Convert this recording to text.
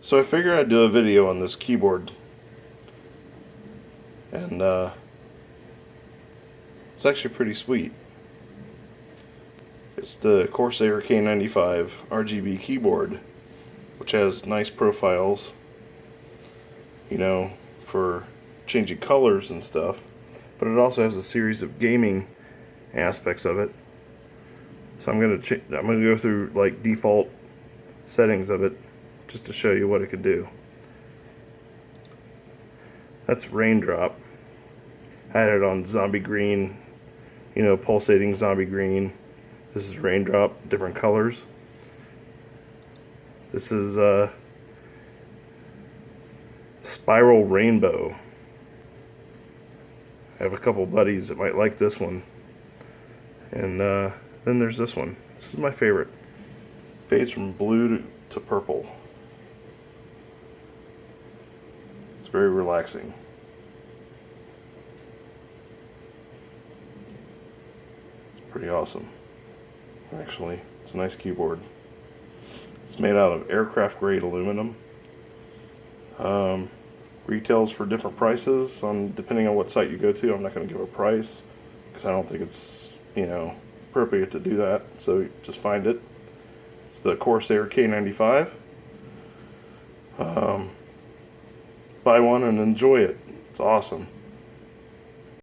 So I figured I'd do a video on this keyboard, and it's actually pretty sweet. It's the Corsair K95 RGB keyboard, which has nice profiles, you know, for changing colors and stuff, but it also has a series of gaming aspects of it. So I'm gonna go through like default settings of it just to show you what it could do. That's raindrop. I had it on zombie green, you know, pulsating zombie green. This is raindrop, different colors. This is spiral rainbow. I have a couple buddies that might like this one. And then there's this one. This is my favorite. Fades from blue to purple. It's very relaxing. It's pretty awesome. Actually, it's a nice keyboard. It's made out of aircraft grade aluminum. Retails for different prices depending on what site you go to. I'm not going to give a price because I don't think it's, you know, appropriate to do that. So just find it. It's the Corsair K95. Buy one and enjoy it. It's awesome.